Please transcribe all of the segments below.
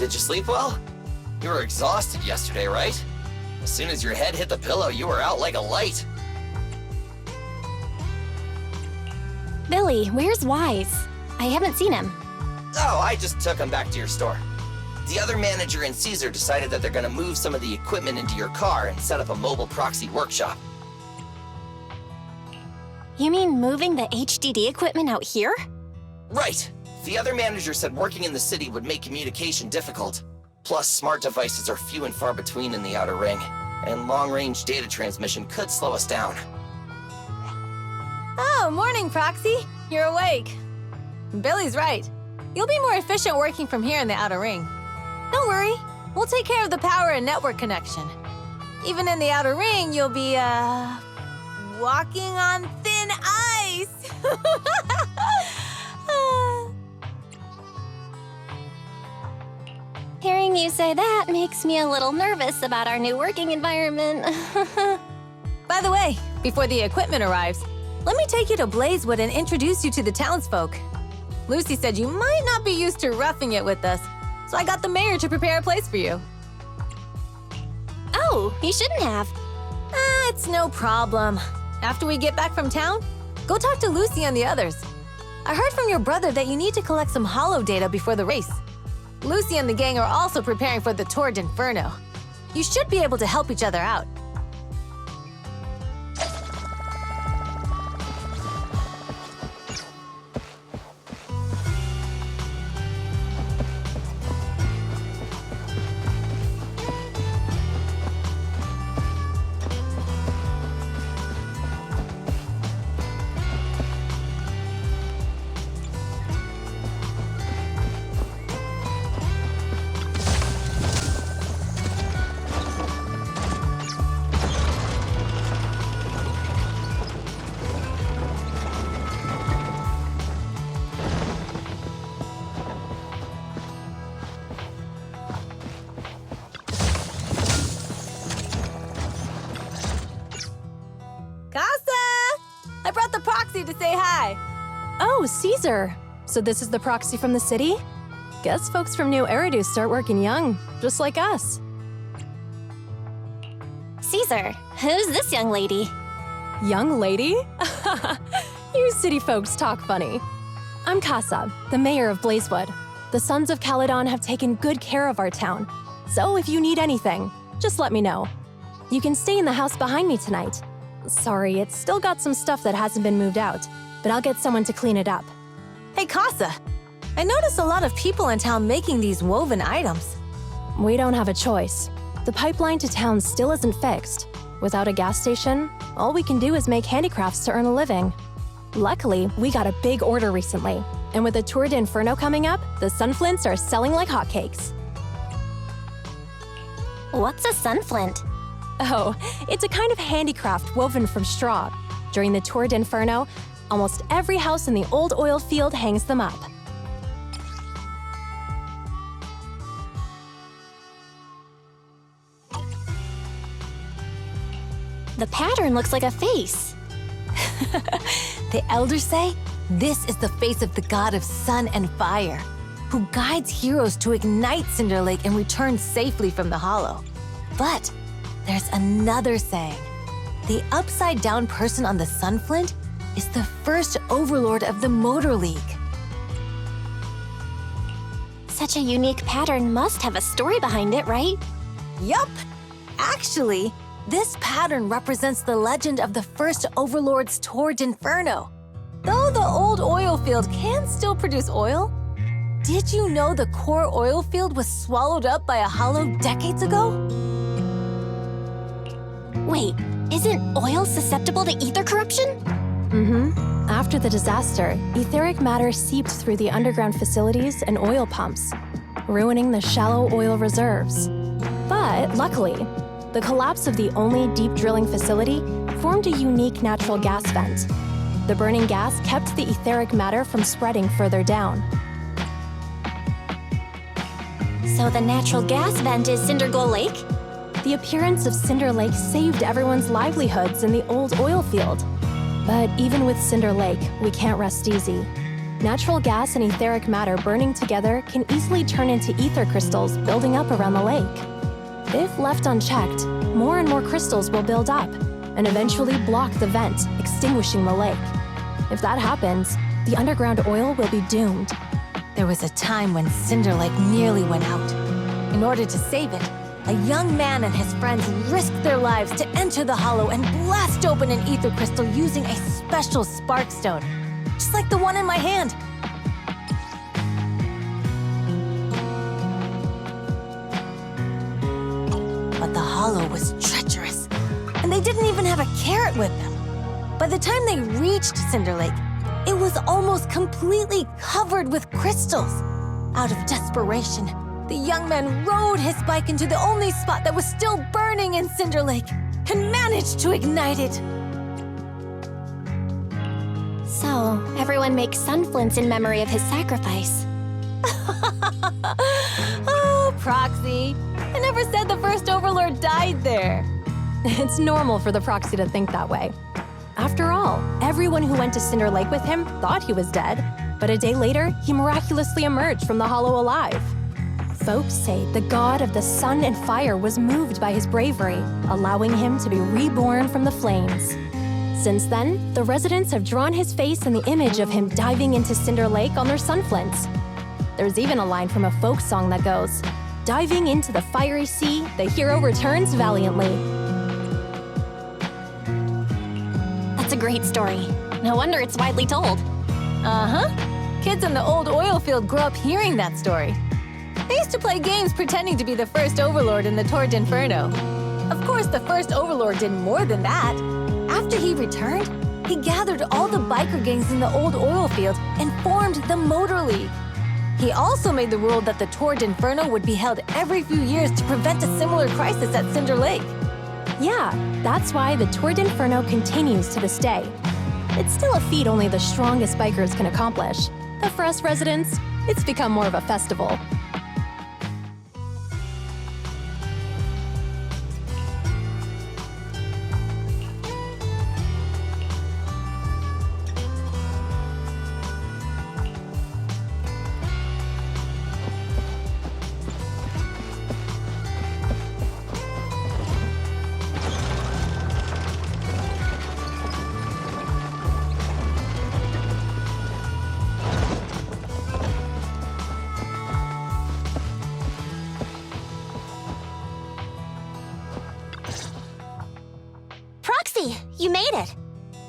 Did you sleep well? You were exhausted yesterday, right? As soon as your head hit the pillow, you were out like a light. Billy, where's Wise? I haven't seen him. Oh, I just took him back to your store. The other manager and Caesar decided that they're gonna move some of the equipment into your car and set up a mobile proxy workshop. You mean moving the HDD equipment out here? Right. The other manager said working in the city would make communication difficult. Plus, smart devices are few and far between in the Outer Ring, and long-range data transmission could slow us down. Oh, morning, Proxy. You're awake. Billy's right. You'll be more efficient working from here in the Outer Ring. Don't worry, we'll take care of the power and network connection. Even in the Outer Ring, you'll be, walking on thin ice. Hearing you say that makes me a little nervous about our new working environment. By the way, before the equipment arrives, let me take you to Blazewood and introduce you to the townsfolk. Lucy said you might not be used to roughing it with us, so I got the mayor to prepare a place for you. Oh, you shouldn't have. It's no problem. After we get back from town, go talk to Lucy and the others. I heard from your brother that you need to collect some holo data before the race. Lucy and the gang are also preparing for the Tour d'Inferno. You should be able to help each other out. I brought the proxy to say hi. Oh, Caesar. So this is the proxy from the city? Guess folks from New Eridu start working young, just like us. Caesar, who's this young lady? Young lady? You city folks talk funny. I'm Casa, the mayor of Blazewood. The Sons of Caledon have taken good care of our town. So if you need anything, just let me know. You can stay in the house behind me tonight. Sorry, it's still got some stuff that hasn't been moved out, but I'll get someone to clean it up. Hey, Casa. I noticed a lot of people in town making these woven items. We don't have a choice. The pipeline to town still isn't fixed. Without a gas station, all we can do is make handicrafts to earn a living. Luckily, we got a big order recently, and with the Tour d'Inferno coming up, the sunflints are selling like hotcakes. What's a sunflint? Oh, it's a kind of handicraft woven from straw. During the Tour d'Inferno, almost every house in the old oil field hangs them up. The pattern looks like a face. The elders say this is the face of the god of sun and fire, who guides heroes to ignite Cinder Lake and return safely from the hollow. But there's another saying. The upside-down person on the sunflint is the first overlord of the Motor League. Such a unique pattern must have a story behind it, right? Yup! Actually, this pattern represents the legend of the first overlord's Tour d'Inferno. Though the old oil field can still produce oil, did you know the core oil field was swallowed up by a hollow decades ago? Wait, isn't oil susceptible to ether corruption? After the disaster, etheric matter seeped through the underground facilities and oil pumps, ruining the shallow oil reserves. But luckily, the collapse of the only deep drilling facility formed a unique natural gas vent. The burning gas kept the etheric matter from spreading further down. So the natural gas vent is Cinderglow Lake? The appearance of Cinder Lake saved everyone's livelihoods in the old oil field. But even with Cinder Lake, we can't rest easy. Natural gas and etheric matter burning together can easily turn into ether crystals building up around the lake. If left unchecked, more and more crystals will build up and eventually block the vent, extinguishing the lake. If that happens, the underground oil will be doomed. There was a time when Cinder Lake nearly went out. In order to save it, a young man and his friends risked their lives to enter the hollow and blast open an ether crystal using a special spark stone, just like the one in my hand. But the hollow was treacherous, and they didn't even have a carrot with them. By the time they reached Cinder Lake, it was almost completely covered with crystals. Out of desperation, the young man rode his bike into the only spot that was still burning in Cinder Lake and managed to ignite it. So, everyone makes sunflints in memory of his sacrifice. Oh, Proxy. I never said the first Overlord died there. It's normal for the proxy to think that way. After all, everyone who went to Cinder Lake with him thought he was dead, but a day later, he miraculously emerged from the hollow alive. Folks say the god of the sun and fire was moved by his bravery, allowing him to be reborn from the flames. Since then, the residents have drawn his face and the image of him diving into Cinder Lake on their sunflints. There's even a line from a folk song that goes, "Diving into the fiery sea, the hero returns valiantly." That's a great story. No wonder it's widely told. Uh-huh. Kids in the old oil field grew up hearing that story. They used to play games pretending to be the first Overlord in the Torrent Inferno. Of course, the first Overlord did more than that. After he returned, he gathered all the biker gangs in the old oil field and formed the Motor League. He also made the rule that the Torrent Inferno would be held every few years to prevent a similar crisis at Cinder Lake. Yeah, that's why the Torrent Inferno continues to this day. It's still a feat only the strongest bikers can accomplish. But for us residents, it's become more of a festival. Proxy, you made it.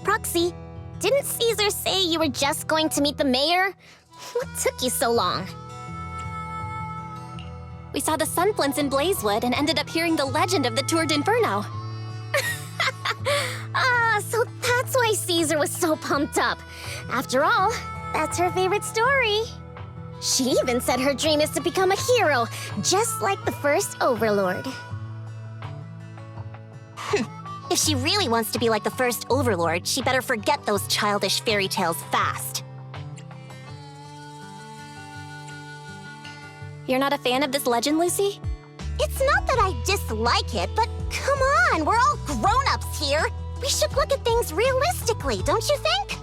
Proxy, didn't Caesar say you were just going to meet the mayor? What took you so long? We saw the sunflints in Blazewood and ended up hearing the legend of the Tour d'Inferno. So that's why Caesar was so pumped up. After all, that's her favorite story. She even said her dream is to become a hero, just like the first Overlord. If she really wants to be like the first Overlord, she better forget those childish fairy tales fast. You're not a fan of this legend, Lucy? It's not that I dislike it, but come on, we're all grown-ups here. We should look at things realistically, don't you think?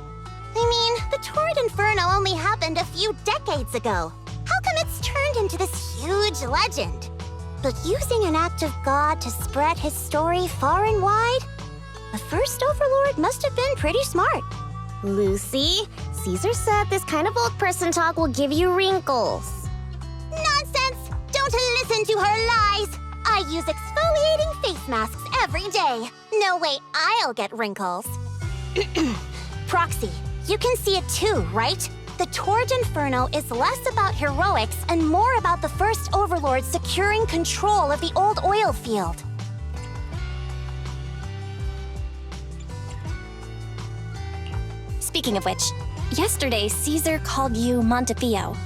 I mean, the Torrid Inferno only happened a few decades ago. How come it's turned into this huge legend? But using an act of God to spread his story far and wide? The first Overlord must have been pretty smart. Lucy, Caesar said this kind of old person talk will give you wrinkles. Nonsense! Don't listen to her lies! I use exfoliating face masks every day. No way I'll get wrinkles. Proxy, you can see it too, right? The Torrid Inferno is less about heroics and more about the first Overlord securing control of the old oil field. Speaking of which, yesterday Caesar called you Montefiore.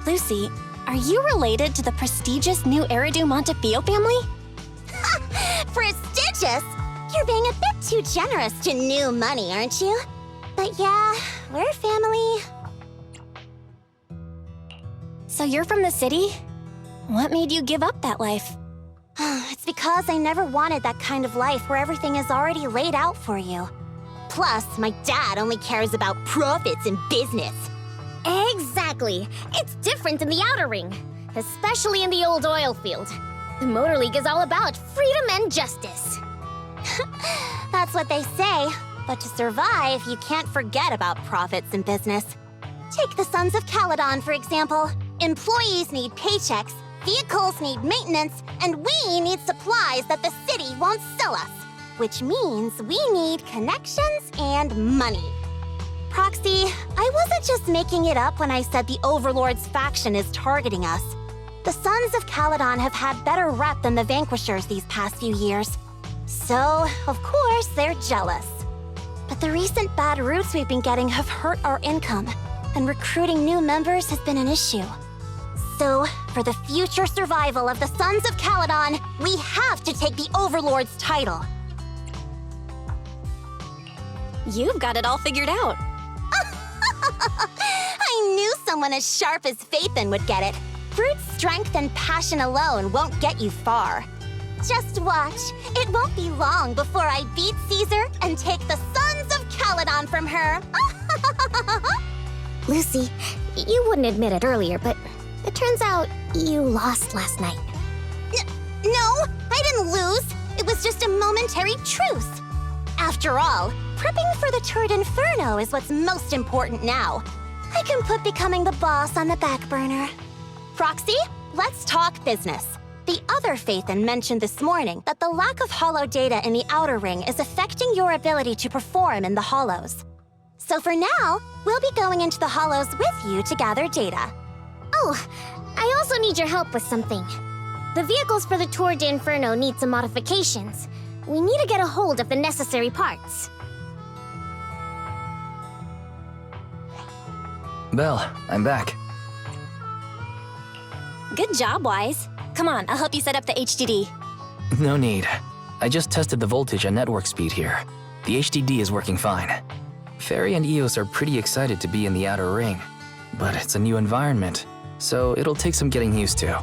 Lucy, are you related to the prestigious new Eridu Montefiore family? Prestigious? You're being a bit too generous to new money, aren't you? But yeah, we're family. So you're from the city? What made you give up that life? It's because I never wanted that kind of life where everything is already laid out for you. Plus, my dad only cares about profits and business. Exactly. It's different in the Outer Ring, especially in the old oil field. The Motor League is all about freedom and justice. That's what they say. But to survive, you can't forget about profits in business. Take the Sons of Caledon, for example. Employees need paychecks, vehicles need maintenance, and we need supplies that the city won't sell us. Which means we need connections and money. Proxy, I wasn't just making it up when I said the Overlord's faction is targeting us. The Sons of Caledon have had better rep than the Vanquishers these past few years. So, of course, they're jealous. But the recent bad routes we've been getting have hurt our income, and recruiting new members has been an issue. So, for the future survival of the Sons of Caledon, we have to take the Overlord's title. You've got it all figured out. I knew someone as sharp as Phaethon would get it. Brute strength and passion alone won't get you far. Just watch. It won't be long before I beat Caesar and take the Sons of Caledon from her. Lucy, you wouldn't admit it earlier, but it turns out you lost last night. No, I didn't lose. It was just a momentary truce. After all, prepping for the Turd Inferno is what's most important now. I can put becoming the boss on the back burner. Proxy, let's talk business. The other Phaethon mentioned this morning that the lack of hollow data in the Outer Ring is affecting your ability to perform in the hollows. So for now, we'll be going into the hollows with you to gather data. Oh, I also need your help with something. The vehicles for the Tour d'Inferno need some modifications. We need to get a hold of the necessary parts. Belle, I'm back. Good job, Wise. Come on, I'll help you set up the HDD. No need. I just tested the voltage and network speed here. The HDD is working fine. Fairy and Eos are pretty excited to be in the Outer Ring, but it's a new environment, so it'll take some getting used to.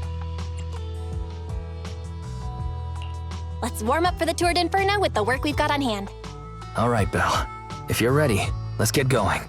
Let's warm up for the Tour d'Inferno with the work we've got on hand. All right, Belle. If you're ready, let's get going.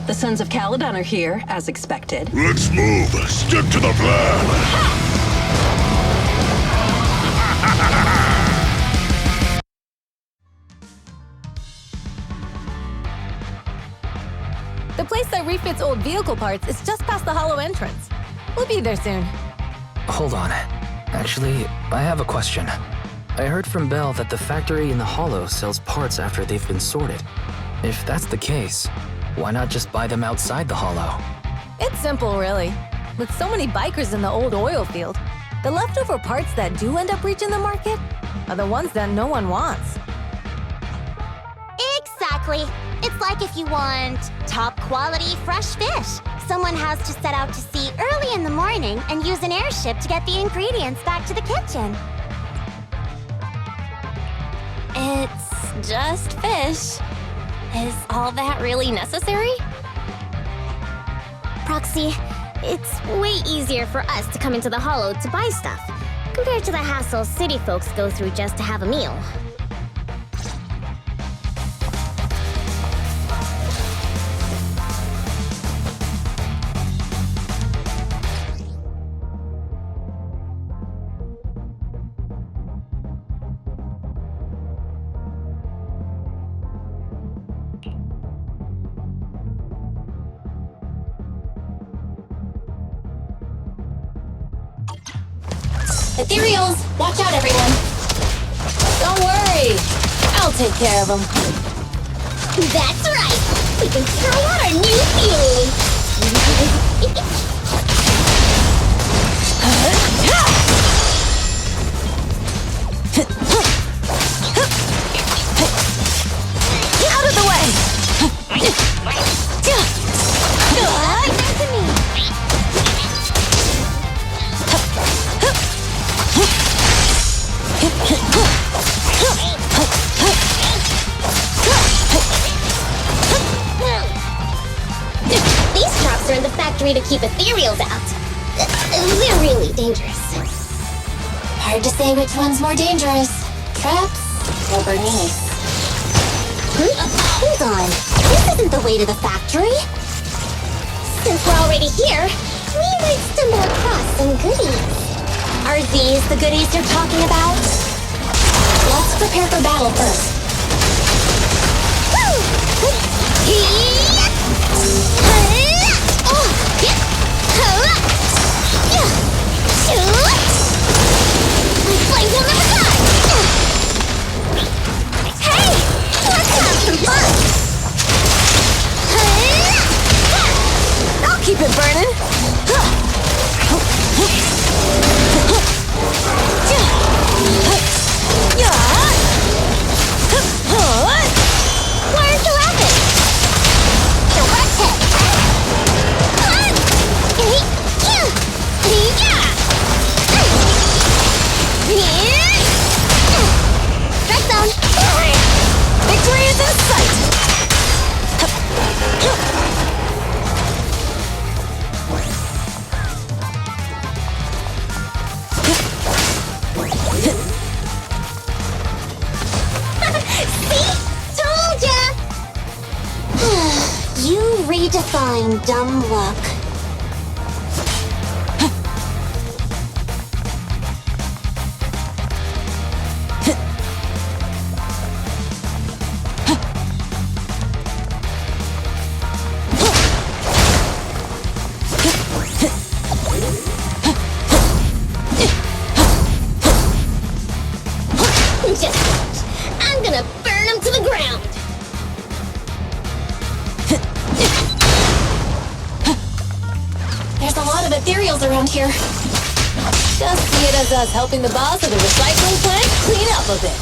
The Sons of Caledon are here, as expected. Let's move! Stick to the plan! The place that refits old vehicle parts is just past the hollow entrance. We'll be there soon. Hold on. Actually, I have a question. I heard from Belle that the factory in the hollow sells parts after they've been sorted. If that's the case, why not just buy them outside the hollow? It's simple, really. With so many bikers in the old oil field, the leftover parts that do end up reaching the market are the ones that no one wants. Exactly. It's like if you want top quality fresh fish. Someone has to set out to sea early in the morning and use an airship to get the ingredients back to the kitchen. It's just fish. Is all that really necessary? Proxy, it's way easier for us to come into the Hollow to buy stuff, compared to the hassle city folks go through just to have a meal. Ethereals! Watch out, everyone! Don't worry! I'll take care of them. That's right! We can try out our new fuel! Out of the way! These traps are in the factory to keep ethereals out. They're really dangerous. Hard to say which one's more dangerous. Traps or Bernice? Hold on. This isn't the way to the factory. Since we're already here, we might stumble across some goodies. Are these the goodies you're talking about? Let's prepare for battle first. Flames will never die! Hey! Let's have some fun! I'll keep it burning. Why aren't you laughing? Direct hit! Strike zone! Victory is in sight. See? Told ya! You redefine dumb luck. I'm gonna burn them to the ground! There's a lot of ethereals around here. Just see it as us helping the boss of the recycling plant clean up a bit.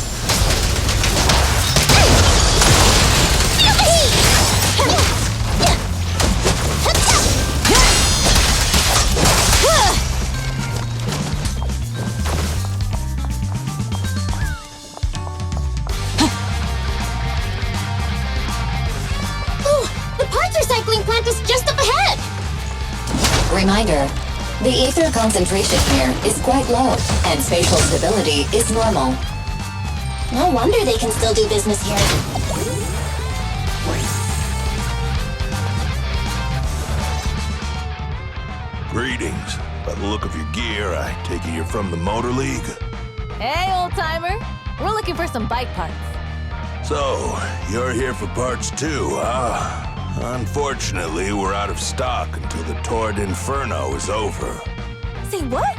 The parts recycling plant is just up ahead! Reminder, the ether concentration here is quite low, and spatial stability is normal. No wonder they can still do business here. Greetings. By the look of your gear, I take it you're from the Motor League. Hey, old-timer. We're looking for some bike parts. So, you're here for parts too, huh? Unfortunately, we're out of stock until the Tour d'Inferno is over. Say what?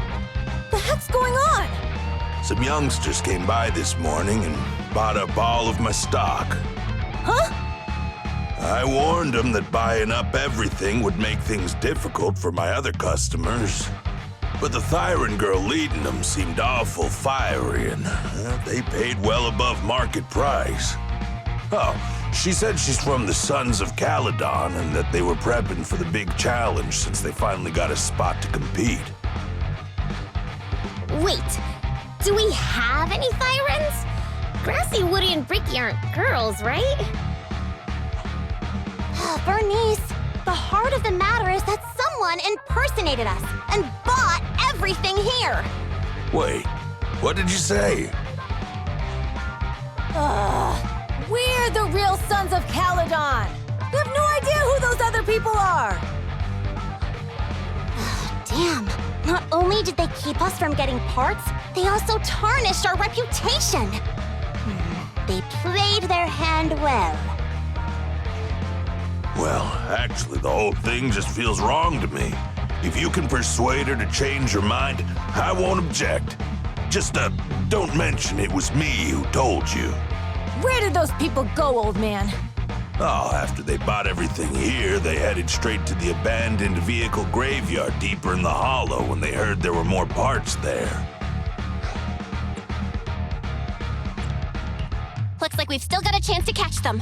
The heck's going on? Some youngsters came by this morning and bought up all of my stock. Huh? I warned them that buying up everything would make things difficult for my other customers. But the Thyron girl leading them seemed awful fiery, and they paid well above market price. Oh, she said she's from the Sons of Caledon and that they were prepping for the big challenge since they finally got a spot to compete. Wait, do we have any Thyrans? Grassy, Woody, and Bricky aren't girls, right? Bernice, the heart of the matter is that someone impersonated us and bought everything here. Wait, what did you say? We're the real Sons of Caledon. We have no idea who those other people are. Damn. Not only did they keep us from getting parts, they also tarnished our reputation. They played their hand well. Well, actually, the whole thing just feels wrong to me. If you can persuade her to change her mind, I won't object. Just, don't mention it was me who told you. Where did those people go, old man? Oh, after they bought everything here, they headed straight to the abandoned vehicle graveyard deeper in the hollow when they heard there were more parts there. Looks like we've still got a chance to catch them.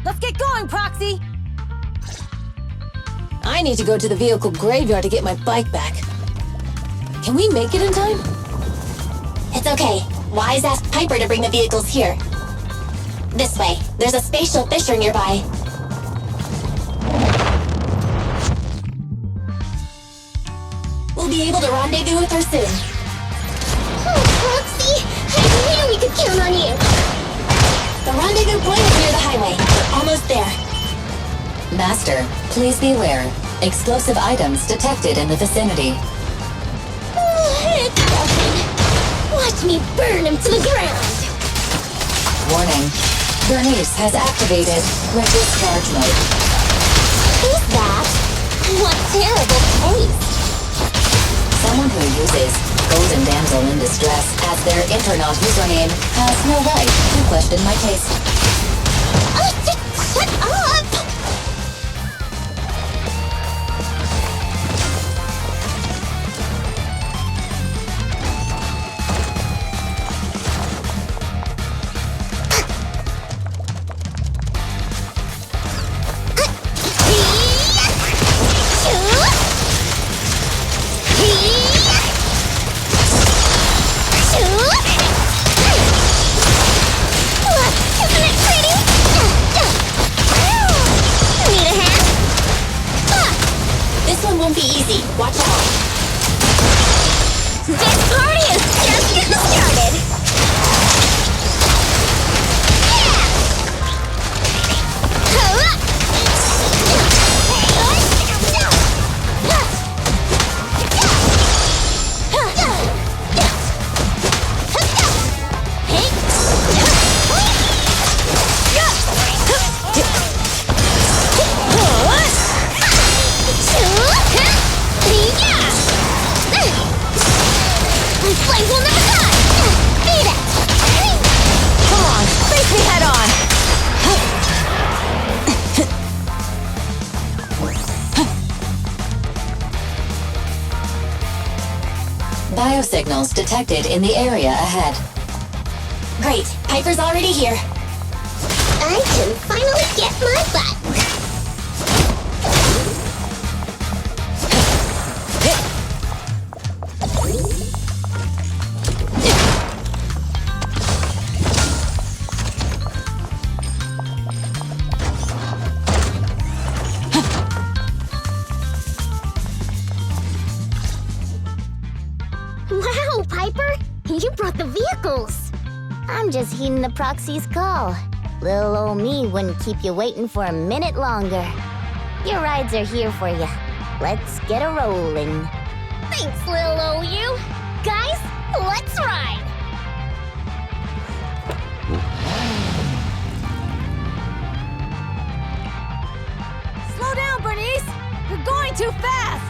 Let's get going, Proxy! I need to go to the vehicle graveyard to get my bike back. Can we make it in time? It's okay. Wise asked Piper to bring the vehicles here. This way. There's a spatial fissure nearby. We'll be able to rendezvous with her soon. Oh, Proxy! I knew we could count on you! The rendezvous point is near the highway. We're almost there. Master, please be aware. Explosive items detected in the vicinity. It's nothing. Watch me burn him to the ground! Warning. Bernice has activated reckless charge mode. Who's that? What terrible taste! Someone who uses Golden Damsel in Distress as their internaut username has no right to question my taste. Shut up! This one won't be easy. Watch out. This party is just getting started! Flames will never die! Beat it! Come on, face me head on! Biosignals detected in the area ahead. Great. Piper's already here. I can finally get my butt! Wow, Piper! You brought the vehicles! I'm just heeding the proxy's call. Little old me wouldn't keep you waiting for a minute longer. Your rides are here for you. Let's get a rolling. Thanks, little old you! Guys, let's ride! Slow down, Bernice! You're going too fast!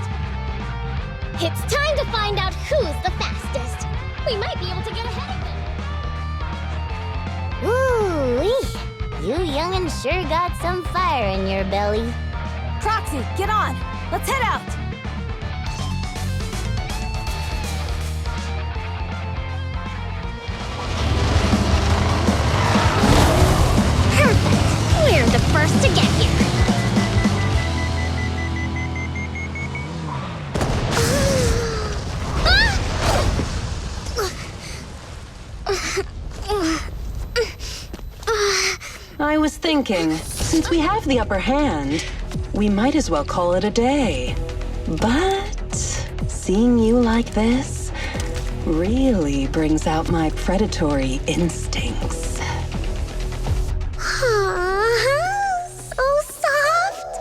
It's time to find out who's the fastest. We might be able to get ahead of them. Ooh-wee. You young'un sure got some fire in your belly. Proxy, get on! Let's head out! Perfect. We're the first to get here. I was thinking, since we have the upper hand, we might as well call it a day. But seeing you like this really brings out my predatory instincts. So soft.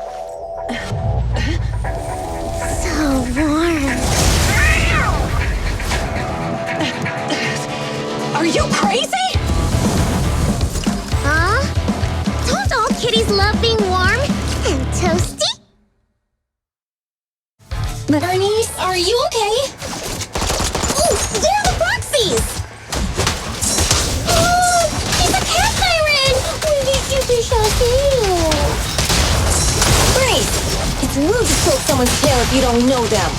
So warm. Are you crazy? Huh? Don't all kitties love being warm and toasty? Bernice, are you okay? Ooh, insult someone's tail if you don't know them.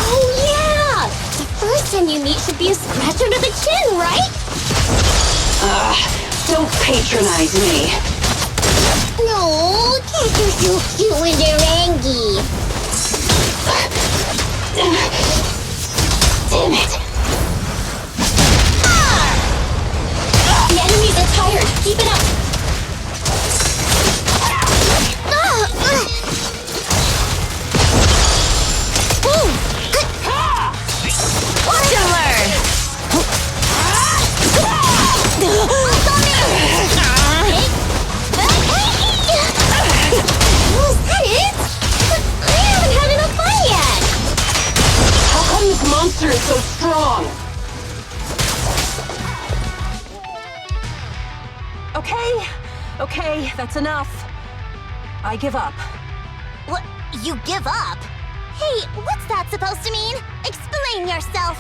Oh, yeah! The first time you meet should be a scratch under the chin, right? Don't patronize me. No, can't you so cute when they're angry? Damn it. The enemies are tired. Keep it up. Watch and learn! Was that it? But I haven't had enough fun yet! How come this monster is so strong? Okay, that's enough. I give up. What? You give up? Hey, what's that supposed to mean? Explain yourself!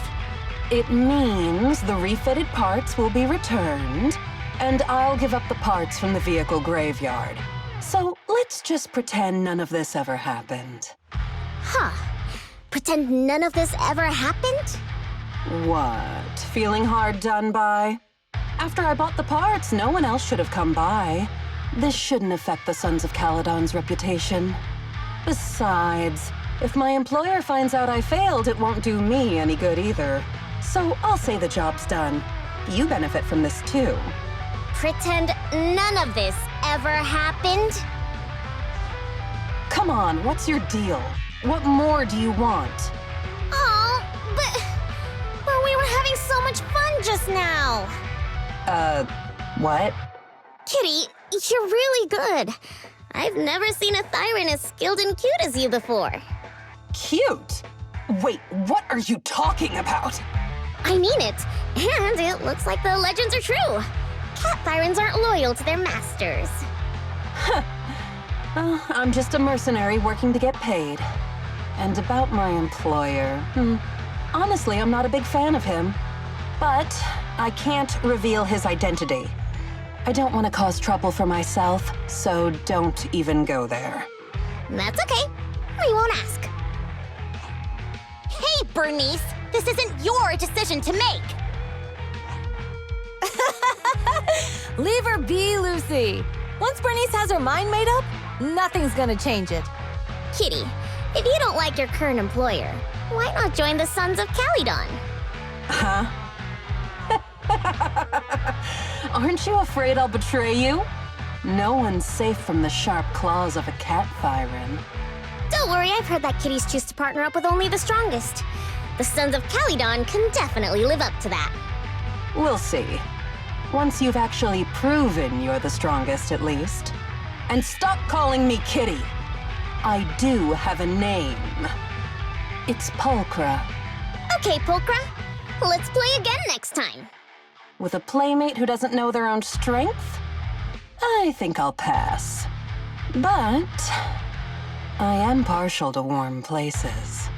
It means the refitted parts will be returned, and I'll give up the parts from the vehicle graveyard. So let's just pretend none of this ever happened. Huh. Pretend none of this ever happened? What? Feeling hard done by? After I bought the parts, no one else should have come by. This shouldn't affect the Sons of Caledon's reputation. Besides, if my employer finds out I failed, it won't do me any good either. So I'll say the job's done. You benefit from this too. Pretend none of this ever happened? Come on, what's your deal? What more do you want? Oh, but we were having so much fun just now. What? Kitty, you're really good. I've never seen a Thyran as skilled and cute as you before. Cute? Wait, what are you talking about? I mean it, and it looks like the legends are true. Cat Thyrans aren't loyal to their masters. I'm just a mercenary working to get paid. And about my employer, honestly, I'm not a big fan of him. But I can't reveal his identity. I don't want to cause trouble for myself, so don't even go there. That's okay. We won't ask. Hey, Bernice! This isn't your decision to make! Leave her be, Lucy. Once Bernice has her mind made up, nothing's gonna change it. Kitty, if you don't like your current employer, why not join the Sons of Caledon? Huh? Aren't you afraid I'll betray you? No one's safe from the sharp claws of a cat Thyran. Don't worry, I've heard that kitties choose to partner up with only the strongest. The Sons of Caledon can definitely live up to that. We'll see. Once you've actually proven you're the strongest, at least. And stop calling me Kitty. I do have a name. It's Pulchra. Okay, Pulchra. Let's play again next time. With a playmate who doesn't know their own strength? I think I'll pass. But I am partial to warm places.